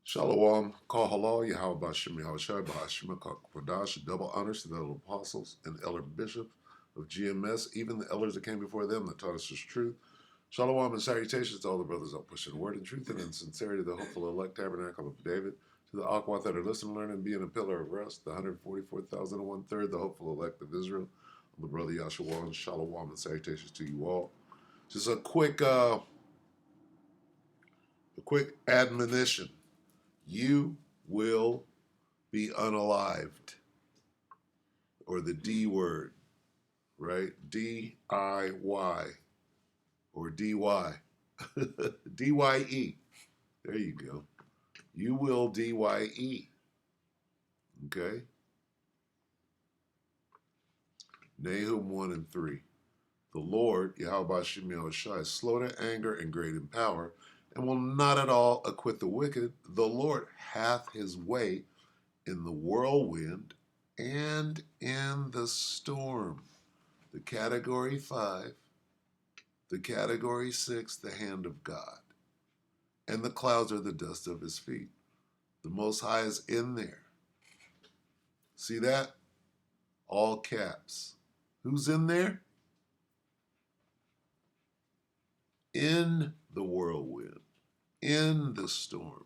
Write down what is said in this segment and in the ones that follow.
Shalom, Kal Halal, Yahweh Bashim Yahushai, Bahashim Kodash, double honors to the elder apostles and elder bishops of GMS, even the elders that came before them that taught us this truth. Shalom and salutations to all the brothers out pushing the word and truth and in sincerity, the hopeful elect tabernacle of David, to the Aquath that are listening, learning, and being a pillar of rest, the 144,001 the hopeful elect of Israel, the brother Yahshua, and Shalom and salutations to you all. Just a quick admonition. You will be unalived, or the D word, right? D-I-Y, or D-Y. D-Y-E. There you go. You will D-Y-E. Okay? Nahum 1 and 3. The Lord, Yahweh Shem Yahushai, is slow to anger and great in power, and will not at all acquit the wicked. The Lord hath his way in the whirlwind and in the storm. The category 5, the category 6, the hand of God. And the clouds are the dust of his feet. The Most High is in there. See that? All caps. Who's in there? In the whirlwind, in the storm.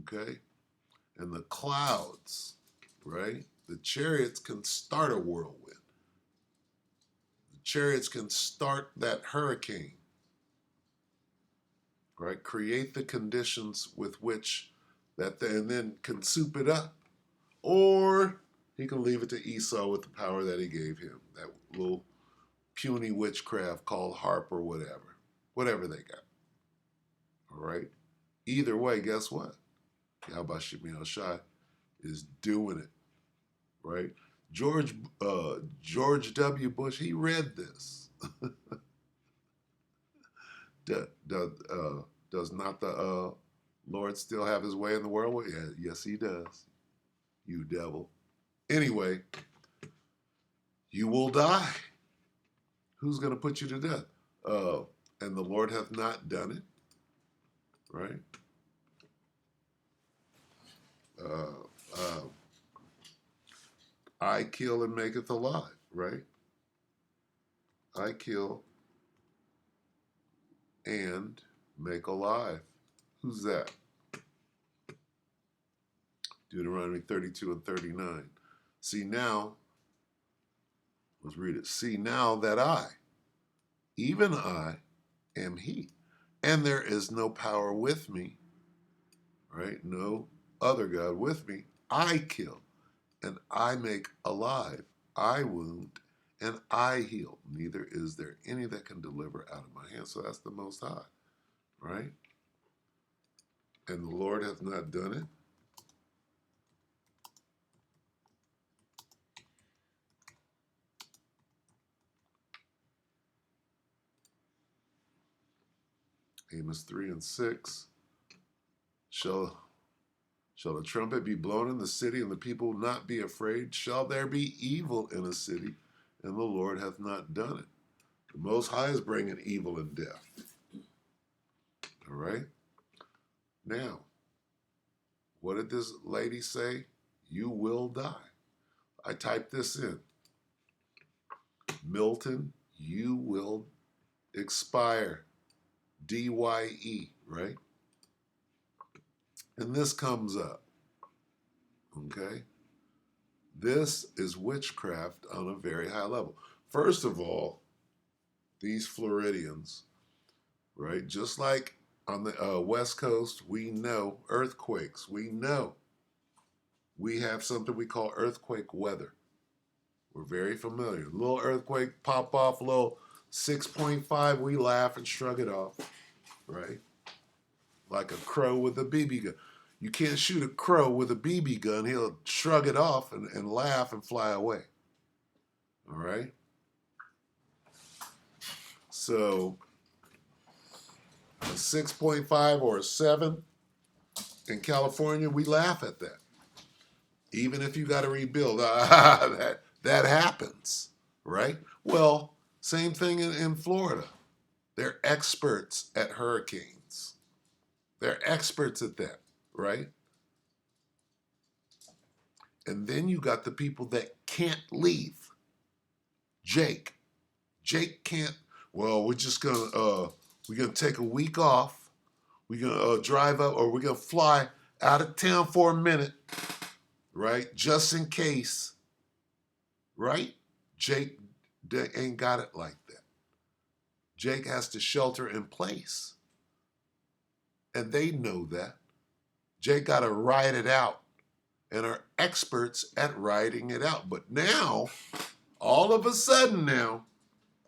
Okay? And the clouds, right? The chariots can start a whirlwind. The chariots can start that hurricane, right? Create the conditions with which that and then can soup it up. Or he can leave it to Esau with the power that he gave him, that little puny witchcraft called harp or whatever they got. All right? Either way, guess what? Yahweh Shem Shai is doing it, right? George W. Bush, he read this. Does not the Lord still have his way in the world? Yeah, yes, he does. You devil. Anyway, you will die. Who's going to put you to death? And the Lord hath not done it, right? I kill and maketh alive, right? I kill and make alive. Who's that? Deuteronomy 32 and 39. See now, let's read it. See now that I, even I, am he, and there is no power with me, right? No other God with me. I kill and I make alive. I wound and I heal. Neither is there any that can deliver out of my hand. So that's the Most High, right? And the Lord hath not done it. Amos 3 and 6. Shall the trumpet be blown in the city, and the people not be afraid? Shall there be evil in a city, and the Lord hath not done it? The Most High is bringing evil and death. All right? Now, what did this lady say? You will die. I typed this in. Milton, you will expire. D-Y-E, right? And this comes up, okay? This is witchcraft on a very high level. First of all, these Floridians, right? Just like on the West Coast, we know earthquakes. We know we have something we call earthquake weather. We're very familiar. A little earthquake pop off, a little 6.5, we laugh and shrug it off, right? Like a crow with a BB gun. You can't shoot a crow with a BB gun. He'll shrug it off and laugh and fly away. All right? So, a 6.5 or a 7 in California, we laugh at that. Even if you got to rebuild, that happens, right? Well, same thing in Florida. They're experts at hurricanes. They're experts at that, right? And then you got the people that can't leave. Jake can't. Well, we're gonna take a week off. We're gonna drive up, or we're gonna fly out of town for a minute, right? Just in case, right? Jake ain't got it like that. Jake has to shelter in place, and they know that. Jake got to ride it out, and are experts at riding it out. But now, all of a sudden, now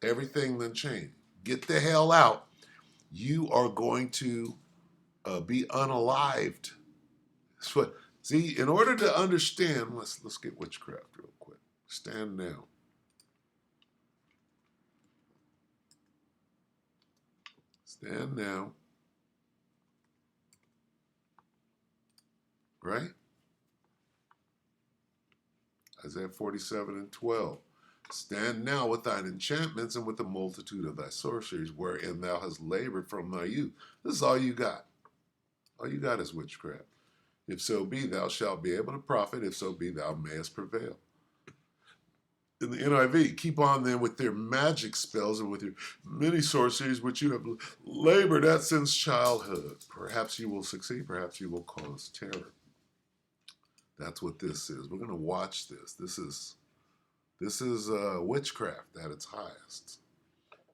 everything then changed. Get the hell out. You are going to be unalived. So, see, in order to understand, let's get witchcraft real quick. Stand now. Stand now. Right? Isaiah 47:12. Stand now with thine enchantments and with the multitude of thy sorceries, wherein thou hast labored from thy youth. This is all you got. All you got is witchcraft. If so be, thou shalt be able to profit. If so be, thou mayest prevail. In the NIV, keep on then with their magic spells and with your many sorceries which you have labored at since childhood. Perhaps you will succeed. Perhaps you will cause terror. That's what this is. We're going to watch this. This is witchcraft at its highest.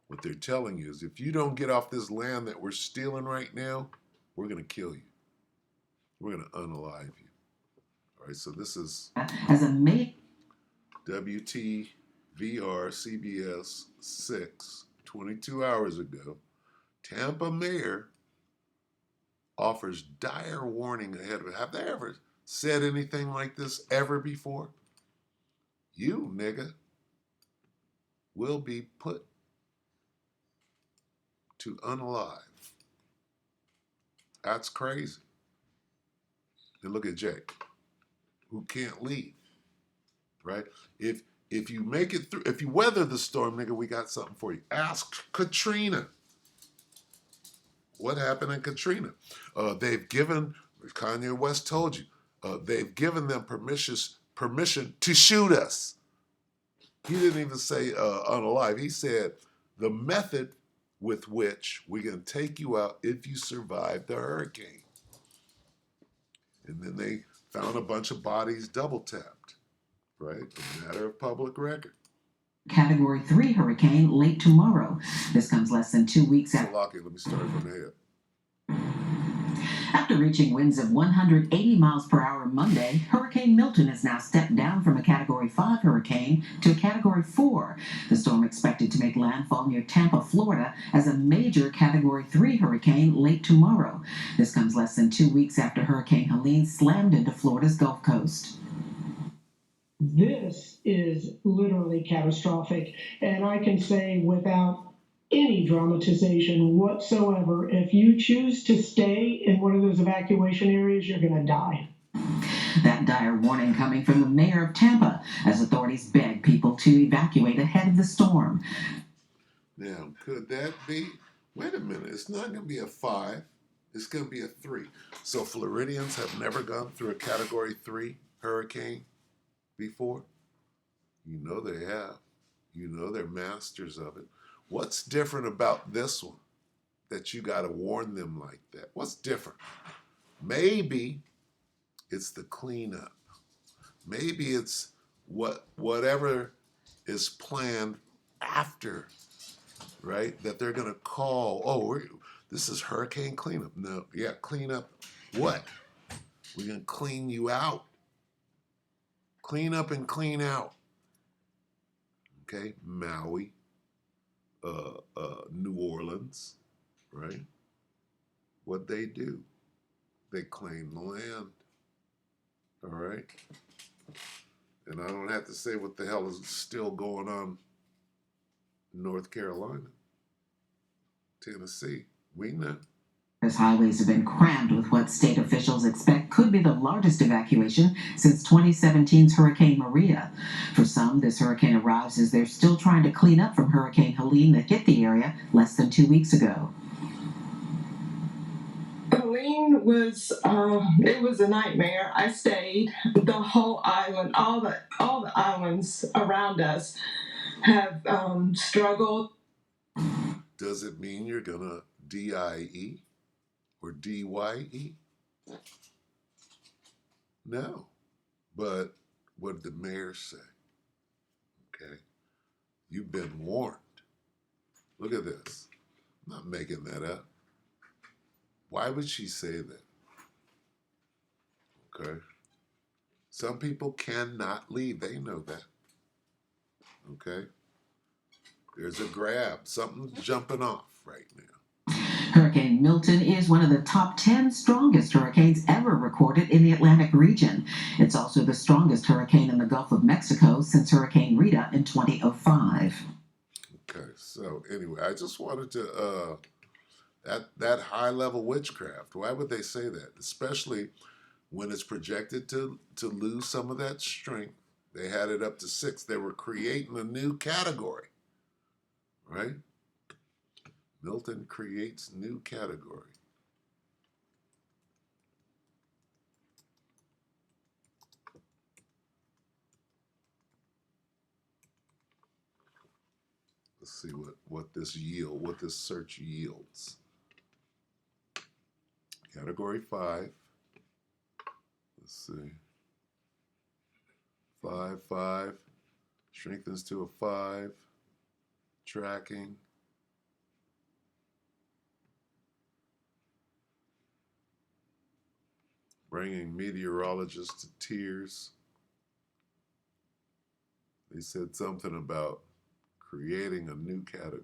What they're telling you is, if you don't get off this land that we're stealing right now, we're going to kill you. We're going to unalive you. All right, so this is as a mate. WTVR CBS 6, 22 hours ago. Tampa mayor offers dire warning ahead of it. Have they ever said anything like this ever before? You, nigga, will be put to unalive. That's crazy. And look at Jake, who can't leave, right? If you make it through, if you weather the storm, nigga, we got something for you. Ask Katrina. What happened in Katrina? They've given, Kanye West told you, they've given them permission to shoot us. He didn't even say unalive. He said the method with which we're going to take you out if you survive the hurricane. And then they found a bunch of bodies double tapped, right? A matter of public record. Category 3 hurricane late tomorrow. This comes less than 2 weeks after. Let me start from the head. After reaching winds of 180 miles per hour Monday, Hurricane Milton has now stepped down from a Category 5 hurricane to a Category 4. The storm expected to make landfall near Tampa, Florida, as a major Category 3 hurricane late tomorrow. This comes less than 2 weeks after Hurricane Helene slammed into Florida's Gulf Coast. This is literally catastrophic, and I can say without any dramatization whatsoever, if you choose to stay in one of those evacuation areas, you're going to die. That dire warning coming from the mayor of Tampa as authorities beg people to evacuate ahead of the storm. Now, could that be? Wait a minute, it's not going to be a 5, it's going to be a 3. So Floridians have never gone through a Category 3 hurricane before? You know they have. You know they're masters of it. What's different about this one that you got to warn them like that? What's different? Maybe it's the cleanup. Maybe it's whatever is planned after, right? That they're going to call, this is hurricane cleanup. No, yeah, clean up what? We're going to clean you out. Clean up and clean out. Okay, Maui. New Orleans, right? What they do, they claim the land, all right? And I don't have to say what the hell is still going on in North Carolina, Tennessee. We know. As highways have been crammed with what state officials expect could be the largest evacuation since 2017's Hurricane Maria. For some, this hurricane arrives as they're still trying to clean up from Hurricane Helene that hit the area less than 2 weeks ago. Helene was it was a nightmare. I stayed the whole island, all the islands around us have struggled. Does it mean you're gonna DIE or DYE? No. But what did the mayor say? Okay. You've been warned. Look at this. I'm not making that up. Why would she say that? Okay. Some people cannot leave. They know that. Okay. There's a grab. Something's jumping off right now. Hurricane Milton is one of the top 10 strongest hurricanes ever recorded in the Atlantic region. It's also the strongest hurricane in the Gulf of Mexico since Hurricane Rita in 2005. Okay, so anyway, I just wanted to that high level witchcraft. Why would they say that? Especially when it's projected to lose some of that strength. They had it up to 6. They were creating a new category, right? Milton creates new category. Let's see what this search yields. Category 5. Let's see. 5, 5. Strengthens to a 5. Tracking. Bringing meteorologists to tears. They said something about creating a new category.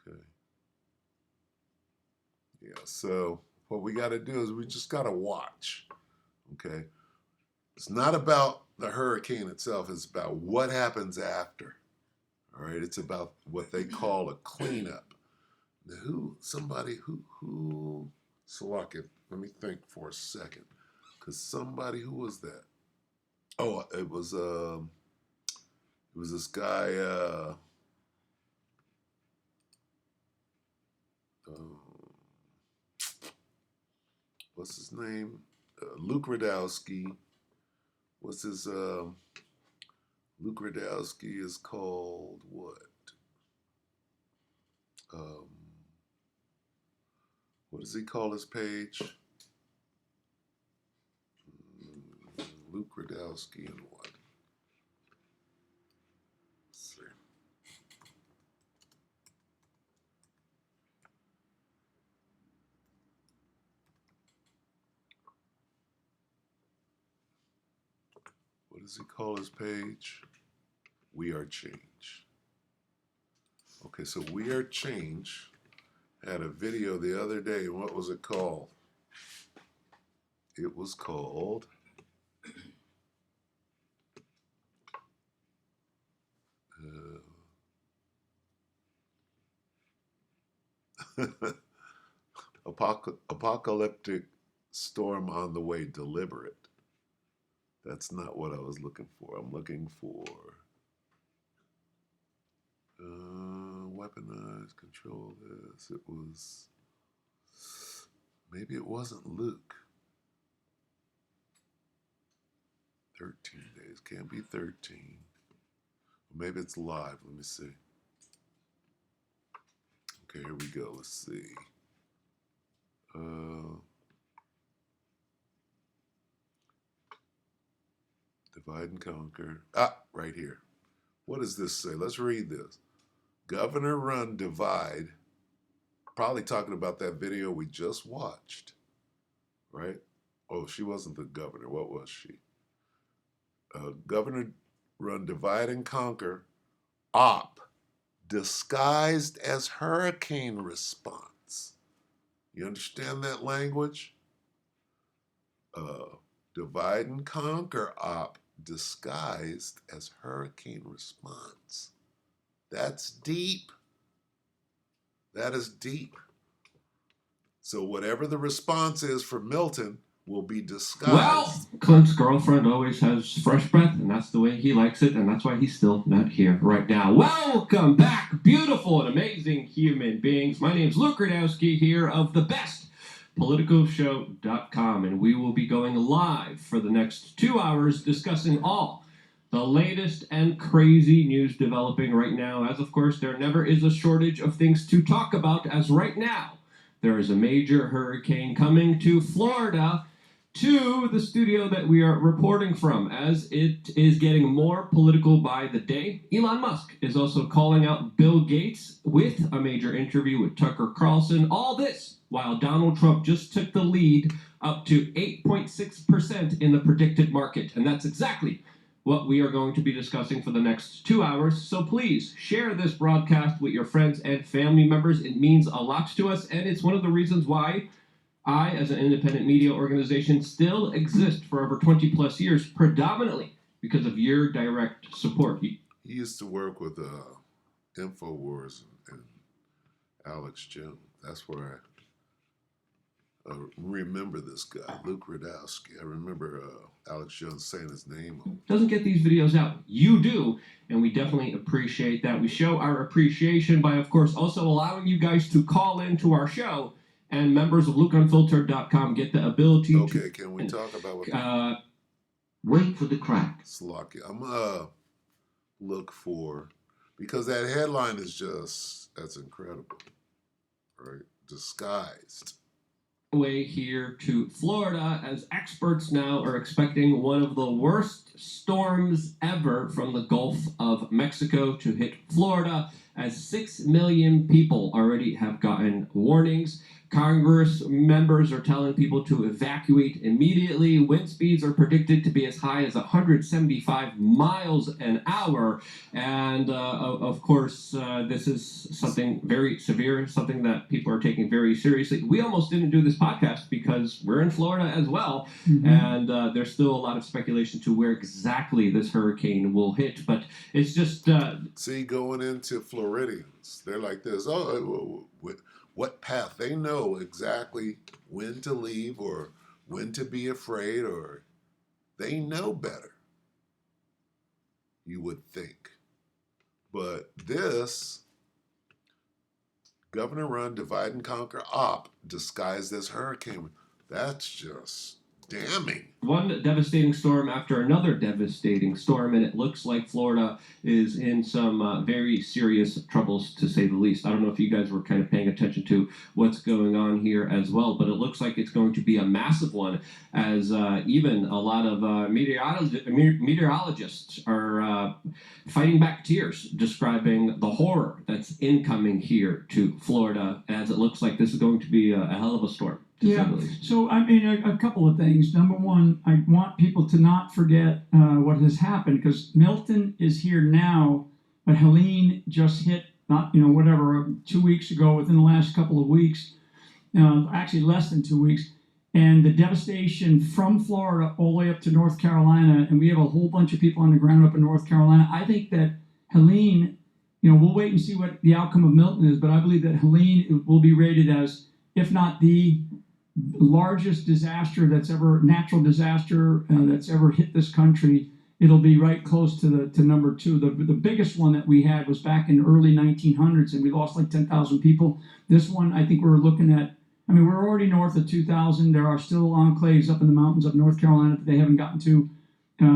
Okay. Yeah, so what we got to do is we just got to watch. Okay. It's not about the hurricane itself, it's about what happens after. All right. It's about what they call a cleanup. Now, who Salakit, let me think for a second. Because somebody, who was that? Oh, it was this guy, what's his name? Luke Radowski. What's his, Luke Radowski is called what? What does he call his page? Luke Radowski and what? Let's see. What does he call his page? We Are Change. Okay, so We Are Change had a video the other day. What was it called? It was called Apocalyptic Storm on the Way, Deliberate. That's not what I was looking for. I'm looking for weaponize, control this. It was, maybe it wasn't Luke. 13 days. Can't be 13. Maybe it's live. Let me see. Okay, here we go. Let's see. Divide and conquer. Ah, right here. What does this say? Let's read this. Governor run divide. Probably talking about that video we just watched, right? Oh, she wasn't the governor. What was she? Governor run divide and conquer. Op, disguised as hurricane response. You understand that language? Divide and conquer op, disguised as hurricane response. That's deep. That is deep. So whatever the response is for Milton, will be disguised. Well, Clint's girlfriend always has fresh breath, and that's the way he likes it, and that's why he's still not here right now. Welcome back, beautiful and amazing human beings. My name's Luke Radowski here of the best politicalshow.com, and we will be going live for the next 2 hours discussing all the latest and crazy news developing right now, as of course there never is a shortage of things to talk about, as right now there is a major hurricane coming to Florida, to the studio that we are reporting from, as it is getting more political by the day. Elon Musk is also calling out Bill Gates with a major interview with Tucker Carlson. All this while Donald Trump just took the lead up to 8.6% in the predicted market. And that's exactly what we are going to be discussing for the next 2 hours. So please share this broadcast with your friends and family members. It means a lot to us, and it's one of the reasons why I, as an independent media organization, still exist for over 20 plus years, predominantly because of your direct support. He used to work with InfoWars and Alex Jones. That's where I remember this guy, Luke Radowski. I remember Alex Jones saying his name. Doesn't get these videos out. You do, and we definitely appreciate that. We show our appreciation by, of course, also allowing you guys to call into our show. And members of LukeUnfiltered.com get the ability to... Okay, can we talk about what... wait for the crack. Slocky. I'm going to look for... Because that headline is just... That's incredible. Right? Disguised. Way here to Florida, as experts now are expecting one of the worst storms ever from the Gulf of Mexico to hit Florida, as 6 million people already have gotten warnings. Congress members are telling people to evacuate immediately. Wind speeds are predicted to be as high as 175 miles an hour. And of course, this is something very severe, something that people are taking very seriously. We almost didn't do this podcast because we're in Florida as well. Mm-hmm. And there's still a lot of speculation to where exactly this hurricane will hit. But it's just... See, going into Floridians, they're like this, what path? They know exactly when to leave or when to be afraid, or they know better, you would think. But this governor-run divide and conquer op disguised as hurricane, that's just damning. One devastating storm after another devastating storm, and it looks like Florida is in some very serious troubles, to say the least. I don't know if you guys were kind of paying attention to what's going on here as well, but it looks like it's going to be a massive one, as even a lot of meteorologists are fighting back tears, describing the horror that's incoming here to Florida, as it looks like this is going to be a hell of a storm. Yeah, so I mean, a couple of things. Number one, I want people to not forget what has happened, because Milton is here now, but Helene just hit, 2 weeks ago, within the last couple of weeks, actually less than 2 weeks, and the devastation from Florida all the way up to North Carolina, and we have a whole bunch of people on the ground up in North Carolina. I think that Helene, we'll wait and see what the outcome of Milton is, but I believe that Helene will be rated as, if not the largest natural disaster that's ever hit this country. It'll be right close to number two. The biggest one that we had was back in the early 1900s, and we lost like 10,000 people. This one, I think we're looking at, we're already north of 2,000. There are still enclaves up in the mountains of North Carolina that they haven't gotten to.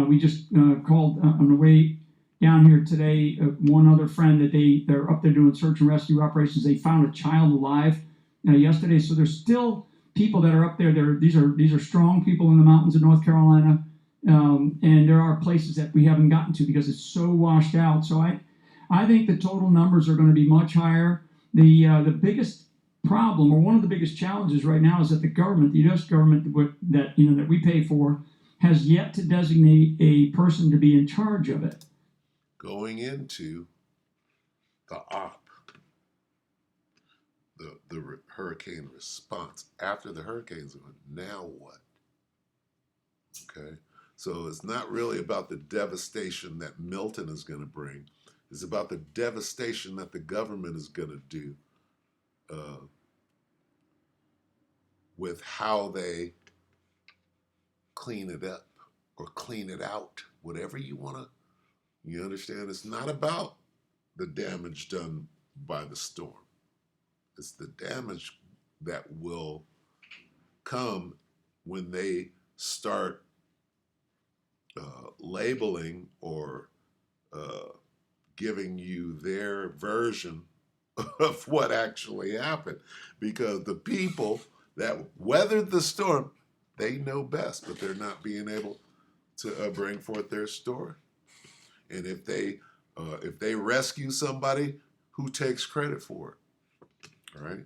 We just called on the way down here today, one other friend that they're up there doing search and rescue operations. They found a child alive yesterday. So there's still people that are up there. These are strong people in the mountains of North Carolina, and there are places that we haven't gotten to because it's so washed out. So I think the total numbers are going to be much higher. The biggest problem, or one of the biggest challenges right now, is that the government, the U.S. government that we pay for, has yet to designate a person to be in charge of it. Going into the op. The hurricane response after the hurricane's gone. Now what? Okay, so it's not really about the devastation that Milton is going to bring. It's about the devastation that the government is going to do with how they clean it up or clean it out, whatever you want to. You understand? It's not about the damage done by the storm. It's the damage that will come when they start labeling or giving you their version of what actually happened. Because the people that weathered the storm, they know best, but they're not being able to bring forth their story. And if they rescue somebody, who takes credit for it? All right,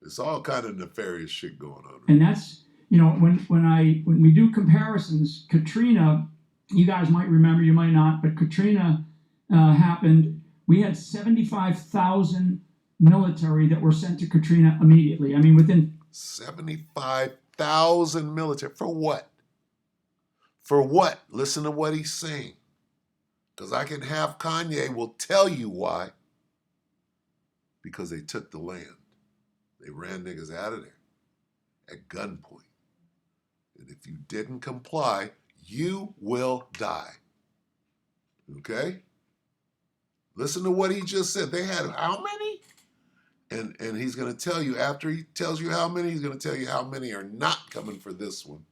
it's all kind of nefarious shit going on. And that's, when we do comparisons, Katrina, you guys might remember, you might not, but Katrina happened. We had 75,000 military that were sent to Katrina immediately. I mean, within 75,000 military for what? For what? Listen to what he's saying. Because I can have Kanye will tell you why. Because they took the land. They ran niggas out of there at gunpoint. And if you didn't comply, you will die. Okay? Listen to what he just said. They had how many? And he's going to tell you, after he tells you how many, he's going to tell you how many are not coming for this one.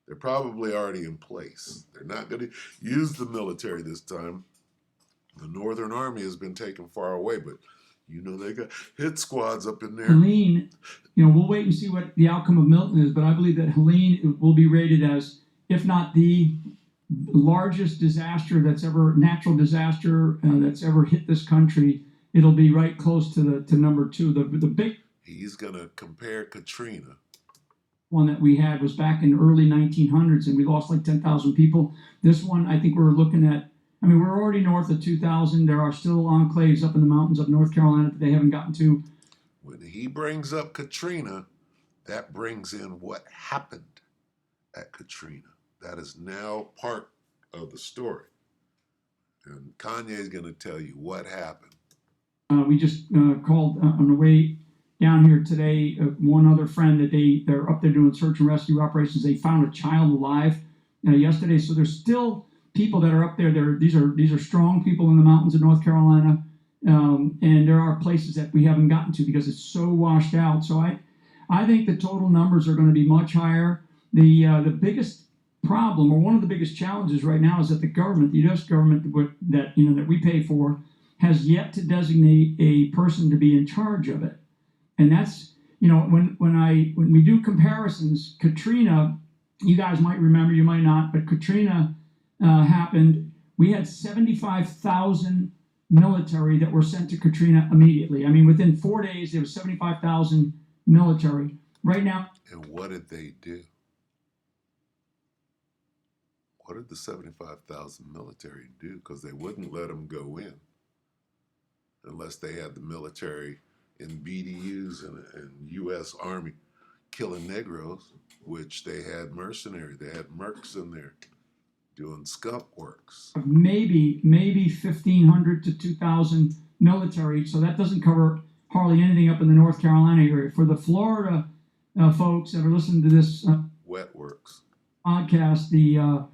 They're probably already in place. They're not going to use the military this time. The Northern Army has been taken far away, but they got hit squads up in there. Helene, we'll wait and see what the outcome of Milton is, but I believe that Helene will be rated as, if not the largest natural disaster that's ever hit this country. It'll be right close to number two. The big He's going to compare Katrina. One that we had was back in the early 1900s, and we lost like 10,000 people. This one, I think we're looking at, we're already north of 2,000. There are still enclaves up in the mountains of North Carolina that they haven't gotten to. When he brings up Katrina, that brings in what happened at Katrina. That is now part of the story. And Kanye is going to tell you what happened. We just called on the way down here today, one other friend that they're up there doing search and rescue operations. They found a child alive yesterday. So there's still people that are up there. These are strong people in the mountains of North Carolina, and there are places that we haven't gotten to because it's so washed out. So I think the total numbers are going to be much higher. The biggest problem, or one of the biggest challenges right now, is that the government, the U.S. government that we pay for, has yet to designate a person to be in charge of it. And that's, when we do comparisons, Katrina, you guys might remember, you might not, but Katrina happened. We had 75,000 military that were sent to Katrina immediately. Within 4 days, there was 75,000 military. Right now. And what did they do? What did the 75,000 military do? Because they wouldn't let them go in unless they had the military in BDUs and U.S. Army killing Negroes, which they had mercenaries. They had mercs in there doing skunk works. Maybe 1,500 to 2,000 military. So that doesn't cover hardly anything up in the North Carolina area. For the Florida folks that are listening to this wet works podcast, the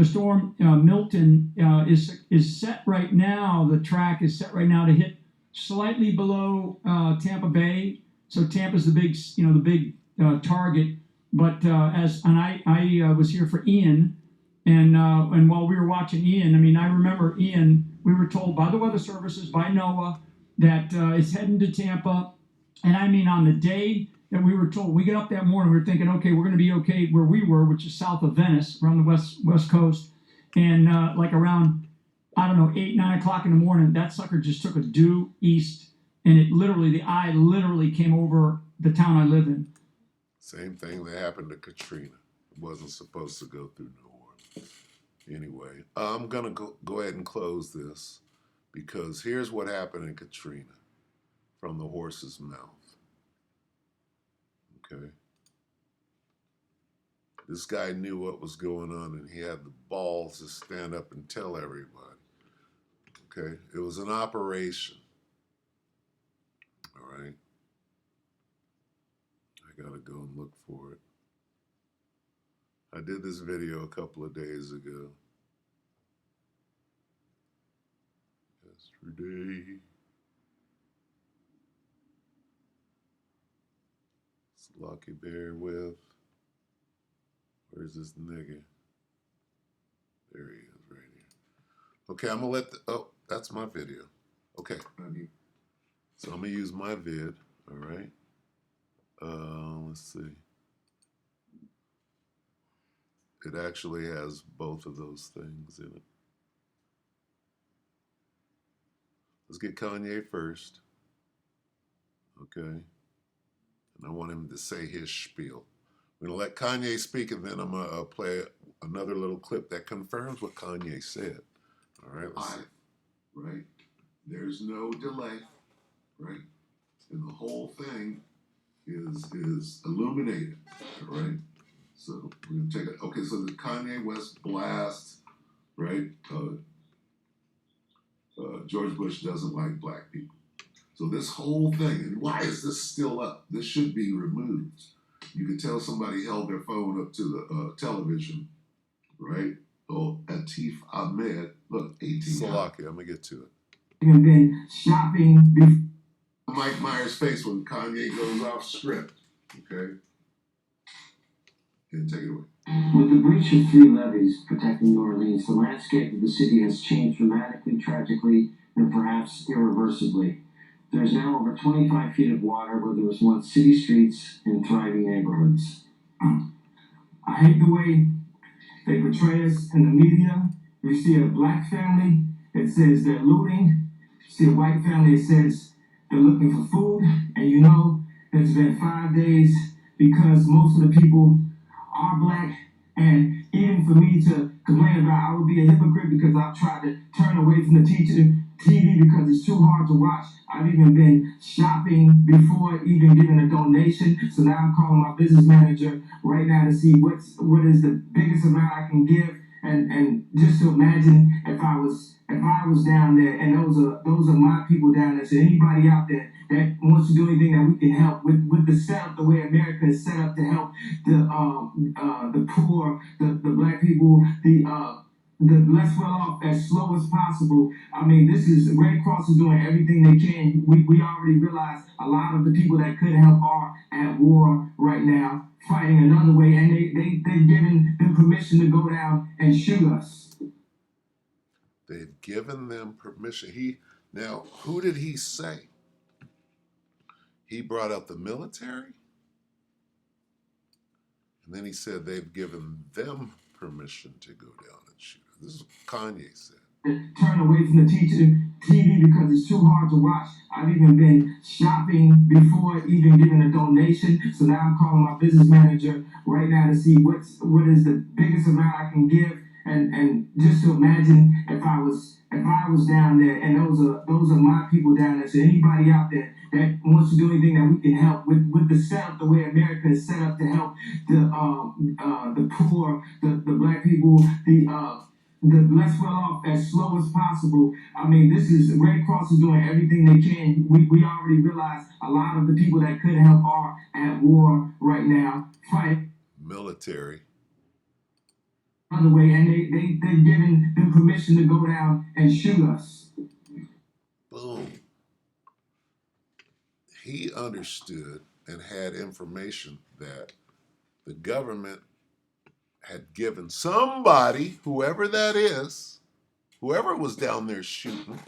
storm Milton is set right now. The track is set right now to hit slightly below Tampa Bay. So Tampa's the big target. But I was here for Ian, and while we were watching Ian, I remember Ian. We were told by the weather services, by NOAA, that it's heading to Tampa. And on the day that we were told, we get up that morning, we were thinking, okay, we're going to be okay where we were, which is south of Venice, around the west coast. And like around, 8, 9 o'clock in the morning, that sucker just took a due east, and the eye literally came over the town I live in. Same thing that happened to Katrina. It wasn't supposed to go through New Orleans. Anyway, I'm going to go ahead and close this, because here's what happened in Katrina from the horse's mouth. Okay. This guy knew what was going on, and he had the balls to stand up and tell everybody. Okay. It was an operation. All right. I got to go and look for it. I did this video a couple of days ago. Yesterday. Lucky bear with. Where's this nigga? There he is, right here. Okay, I'm gonna let the. Oh, that's my video. Okay, so I'm gonna use my vid. All right. Let's see. It actually has both of those things in it. Let's get Kanye first. Okay. And I want him to say his spiel. We're going to let Kanye speak, and then I'm going to play another little clip that confirms what Kanye said. All right, let's see. Right? There's no delay, right? And the whole thing is illuminated, all right? So we're going to take it. Okay, so the Kanye West blast, right? George Bush doesn't like black people. So this whole thing, and why is this still up? This should be removed. You could tell somebody held their phone up to the television, right? Oh, Atif Ahmed, look, 18. Salakia, I'm gonna get to it. I've been shopping. Mike Myers' face when Kanye goes off script, okay? And take it away. With the breach of 3 levees protecting New Orleans, the landscape of the city has changed dramatically, tragically, and perhaps irreversibly. There's now over 25 feet of water where there was once city streets and thriving neighborhoods. I hate the way they portray us in the media. You see a black family, it says they're looting. You see a white family, it says they're looking for food. And you know, it's been 5 days because most of the people are black. And even for me to complain about, I would be a hypocrite because I've tried to turn away from the TV because it's too hard to watch. I've even been shopping before even giving a donation. So now I'm calling my business manager right now to see what is the biggest amount I can give. And just to imagine if I was down there, and those are my people down there. So anybody out there that wants to do anything that we can help with the setup, the way America is set up to help the poor, the black people, the less well off as slow as possible. I mean, this is Red Cross is doing everything they can. We already realize a lot of the people that could help are at war right now, fighting another way, and they've given them permission to go down and shoot us. They've given them permission. Now, who did he say? He brought up the military, and then he said they've given them permission to go down and shoot. This is what Kanye said. Turn away from the TV because it's too hard to watch. I've even been shopping before even giving a donation. So now I'm calling my business manager right now to see what is the biggest amount I can give. And just to imagine if I was down there, and those are my people down there. So anybody out there that wants to do anything that we can help with the setup, the way America is set up to help the poor, the black people, the less well off as slow as possible. I mean, this is Red Cross is doing everything they can. We already realize a lot of the people that could help are at war right now, fighting. Military. Other way, and they've given them permission to go down and shoot us. Boom. He understood and had information that the government had given somebody, whoever that is, whoever was down there shooting,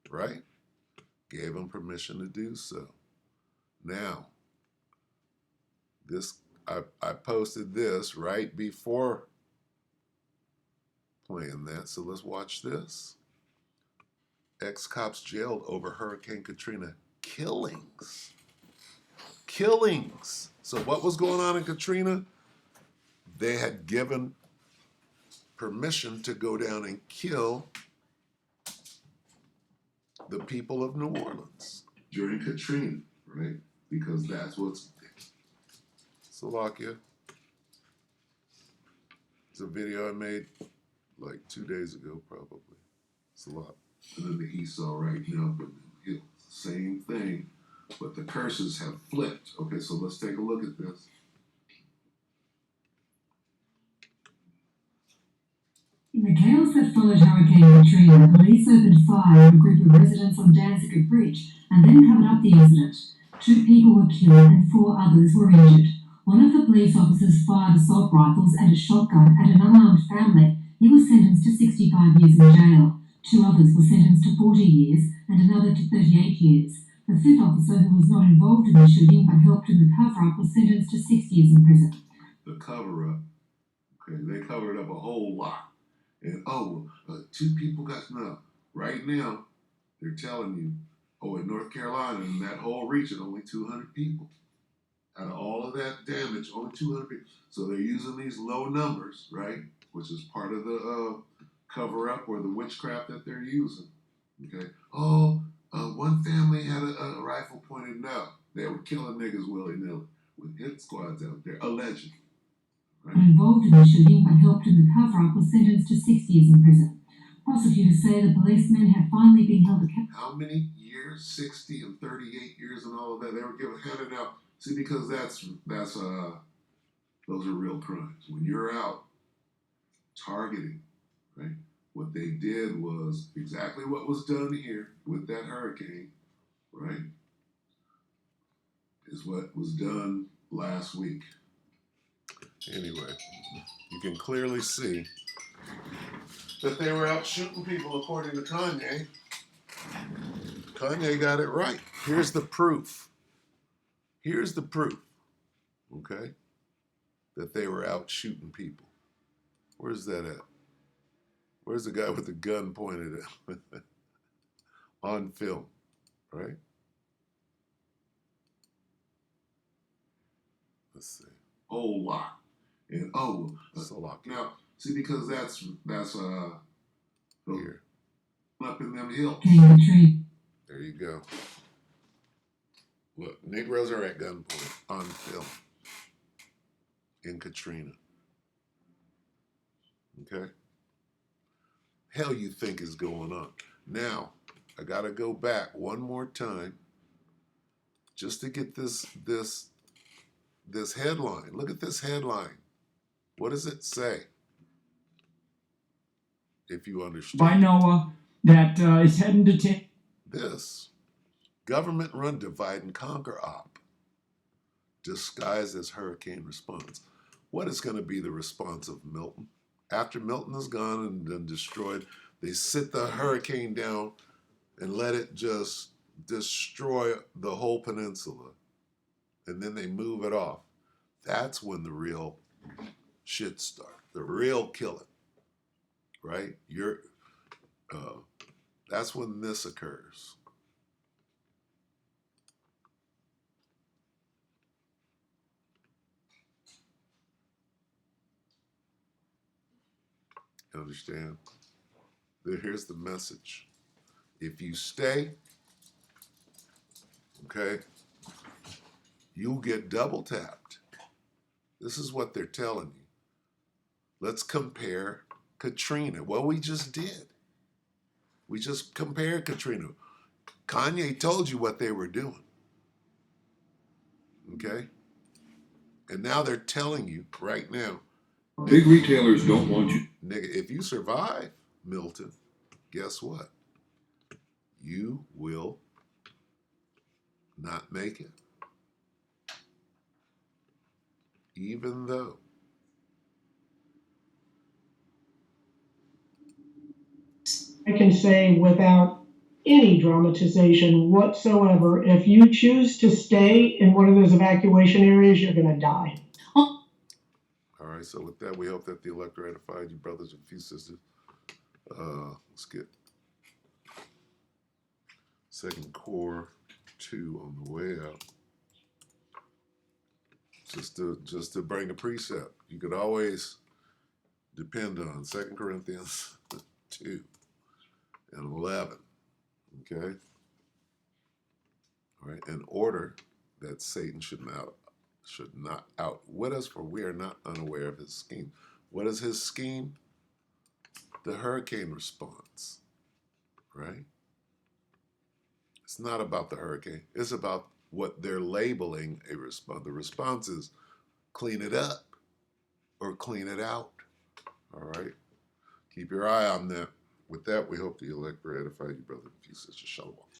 right, gave him permission to do so. Now, I posted this right before playing that, so let's watch this. Ex-cops jailed over Hurricane Katrina killings. Killings. So what was going on in Katrina? They had given permission to go down and kill the people of New Orleans during Katrina, right? Because that's what's Salakia. It's a video I made like 2 days ago, probably. It's a lot. And then the Esau right now, but same thing, but the curses have flipped. Okay, so let's take a look at this. In the chaos that followed Hurricane Katrina, police opened fire on a group of residents on Danziger Bridge and then covered up the incident. 2 people were killed and 4 others were injured. One of the police officers fired assault rifles and a shotgun at an unarmed family. He was sentenced to 65 years in jail. 2 others were sentenced to 40 years and another to 38 years. The 5th officer, who was not involved in the shooting but helped in the cover-up, was sentenced to 6 years in prison. The cover-up. Okay, they covered up a whole lot. And 2 people got no. Right now, they're telling you, in North Carolina, in that whole region, only 200 people. Out of all of that damage, only 200 people. So they're using these low numbers, right? Which is part of the cover-up or the witchcraft that they're using. Okay. One family had a rifle pointed. No, they were killing niggas willy-nilly with hit squads out there, allegedly. Right? Involved in the shooting but helped in the cover-up was sentenced to 6 years in prison. Prosecutors say the policemen have finally been held accountable. How many years? 60 and 38 years and all of that. They were handed out. See, because those are real crimes. When you're out targeting, right? What they did was exactly what was done here with that hurricane, right? Is what was done last week. Anyway, you can clearly see that they were out shooting people, according to Kanye. Kanye got it right. Here's the proof. Okay? That they were out shooting people. Where's that at? Where's the guy with the gun pointed at? On film, right? Let's see. Whole lot. And that's a lot. Now, see, because that's here. Up in them hills. There you go. Look, Negroes are at gunpoint on film in Katrina. Okay? Hell you think is going on? Now, I gotta go back one more time just to get this headline. Look at this headline. What does it say? If you understand. By NOAA that is heading to take this government-run divide and conquer op disguised as hurricane response. What is going to be the response of Milton? After Milton is gone and then destroyed, they sit the hurricane down and let it just destroy the whole peninsula. And then they move it off. That's when the real shit starts. The real killing. Right? That's when this occurs. You understand? Here's the message. If you stay, okay, you'll get double tapped. This is what they're telling you. Let's compare Katrina. Well, we just did. We just compared Katrina. Kanye told you what they were doing. Okay? And now they're telling you right now. Big retailers don't want you. Nigga, if you survive, Milton, guess what? You will not make it. Even though. I can say without any dramatization whatsoever, if you choose to stay in one of those evacuation areas, you're going to die. All right, so with that, we hope that the elect ratified you, brothers and few sisters. Let's get Second Core 2 on the way out. Just to bring a precept. You could always depend on 2 Corinthians 2 and 11. Okay? All right, in order that Satan should not outwit us, for we are not unaware of his scheme. What is his scheme? The hurricane response, right? It's not about the hurricane. It's about what they're labeling a response. The response is clean it up or clean it out, all right? Keep your eye on that. With that, we hope that you'll like edify you, brother and sister. Shalom.